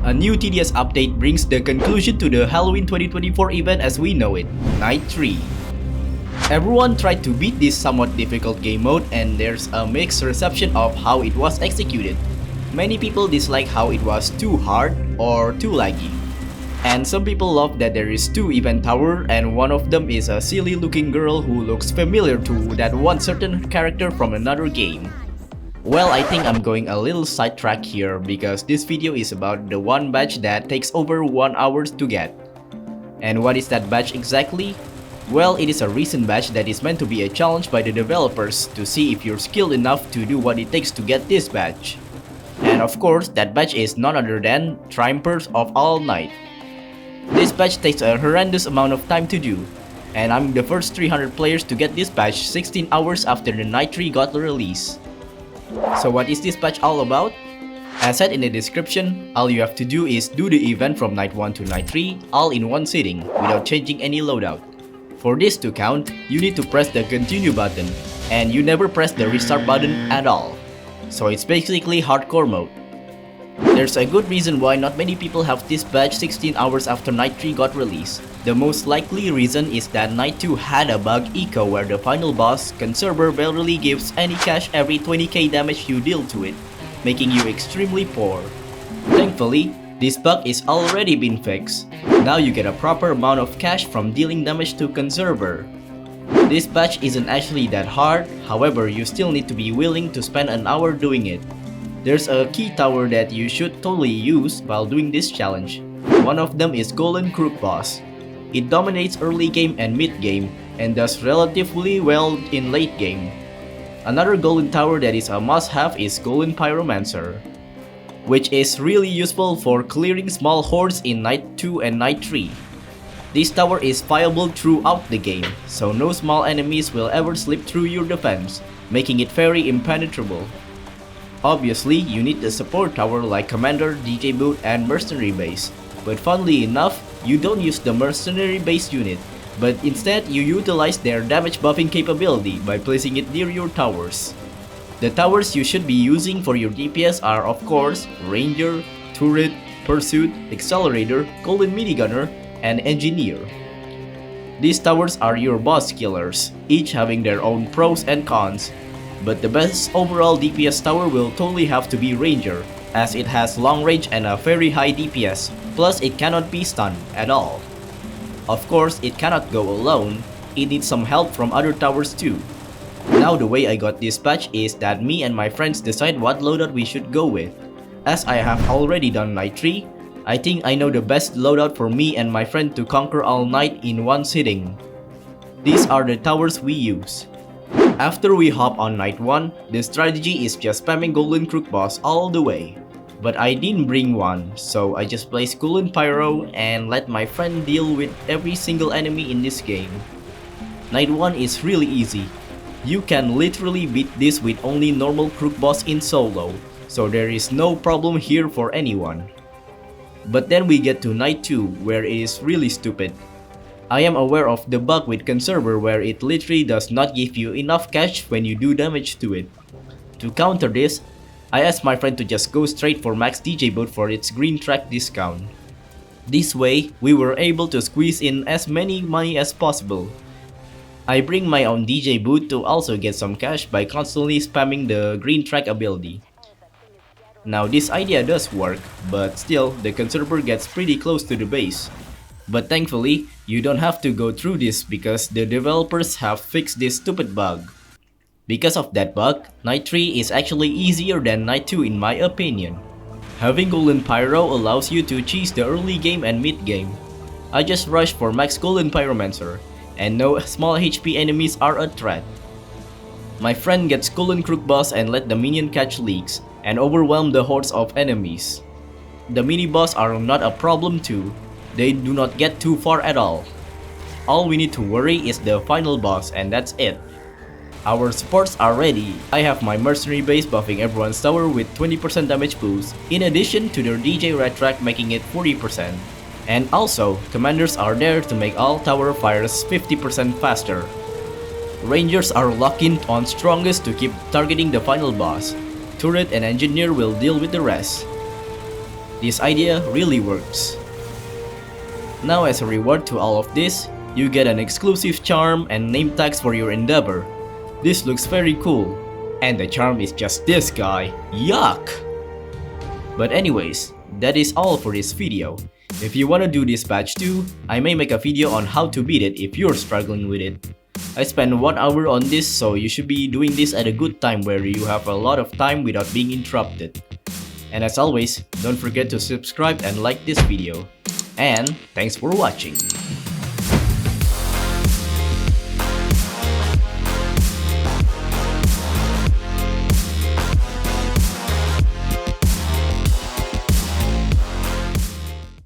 A new TDS update brings the conclusion to the Halloween 2024 event as we know it, Night 3. Everyone tried to beat this somewhat difficult game mode and there's a mixed reception of how it was executed. Many people dislike how it was too hard or too laggy. And some people love that there is 2 event tower and one of them is a silly looking girl who looks familiar to that one certain character from another game. Well, I think I'm going a little sidetrack here because this video is about the one badge that takes over 1 hour to get. And what is that badge exactly? Well, it is a recent badge that is meant to be a challenge by the developers to see if you're skilled enough to do what it takes to get this badge. And of course, that badge is none other than Triumphers of All Night. This badge takes a horrendous amount of time to do, and I'm the first 300 players to get this badge 16 hours after the Night 3 got released. So what is this badge all about? As said in the description, all you have to do is do the event from Night 1 to Night 3 all in one sitting without changing any loadout. For this to count, you need to press the continue button, and you never press the restart button at all. So it's basically hardcore mode. There's a good reason why not many people have this badge 16 hours after Night 3 got released. The most likely reason is that Night 2 had a bug eco where the final boss, Conserver, barely gives any cash every 20k damage you deal to it, making you extremely poor. Thankfully, this bug is already been fixed. Now you get a proper amount of cash from dealing damage to Conserver. This badge isn't actually that hard, however you still need to be willing to spend an hour doing it. There's a key tower that you should totally use while doing this challenge. One of them is Golden Crook Boss. It dominates early game and mid game and does relatively well in late game. Another golden tower that is a must-have is Golden Pyromancer, which is really useful for clearing small hordes in Night 2 and Night 3. This tower is viable throughout the game, so no small enemies will ever slip through your defense, making it very impenetrable. Obviously, you need the support tower like Commander, DJ Boot, and Mercenary Base, but funnily enough, you don't use the Mercenary Base unit, but instead you utilize their damage buffing capability by placing it near your towers. The towers you should be using for your DPS are of course Ranger, Turret, Pursuit, Accelerator, Golden Minigunner, and Engineer. These towers are your boss killers, each having their own pros and cons. But the best overall DPS tower will totally have to be Ranger, as it has long range and a very high DPS, plus it cannot be stunned at all. Of course, it cannot go alone, it needs some help from other towers too. Now the way I got this patch is that me and my friends decide what loadout we should go with. As I have already done Night 3, I think I know the best loadout for me and my friend to conquer all night in one sitting. These are the towers we use. After we hop on Night 1, the strategy is just spamming Golden Crook Boss all the way. But I didn't bring one, so I just placed Golden Pyro and let my friend deal with every single enemy in this game. Night 1 is really easy. You can literally beat this with only normal Crook Boss in solo, so there is no problem here for anyone. But then we get to Night 2 where it is really stupid. I am aware of the bug with Conserver where it literally does not give you enough cash when you do damage to it. To counter this, I asked my friend to just go straight for Max DJ Boot for its green track discount. This way, we were able to squeeze in as many money as possible. I bring my own DJ Boot to also get some cash by constantly spamming the green track ability. Now this idea does work, but still the Conserver gets pretty close to the base. But thankfully, you don't have to go through this because the developers have fixed this stupid bug. Because of that bug, Night 3 is actually easier than Night 2 in my opinion. Having Golden Pyro allows you to cheese the early game and mid game. I just rushed for max Golden Pyromancer, and no small HP enemies are a threat. My friend gets Golden Crook Boss and let the minion catch leaks, and overwhelm the hordes of enemies. The mini boss are not a problem too. They do not get too far at all. All we need to worry is the final boss and that's it. Our supports are ready. I have my Mercenary Base buffing everyone's tower with 20% damage boost, in addition to their DJ Red Track making it 40%. And also, commanders are there to make all tower fires 50% faster. Rangers are locked in on strongest to keep targeting the final boss. Turret and Engineer will deal with the rest. This idea really works. Now as a reward to all of this, you get an exclusive charm and name tags for your endeavor. This looks very cool. And the charm is just this guy. Yuck! But anyways, that is all for this video. If you wanna do this badge too, I may make a video on how to beat it if you're struggling with it. I spent 1 hour on this, so you should be doing this at a good time where you have a lot of time without being interrupted. And as always, don't forget to subscribe and like this video. And thanks for watching.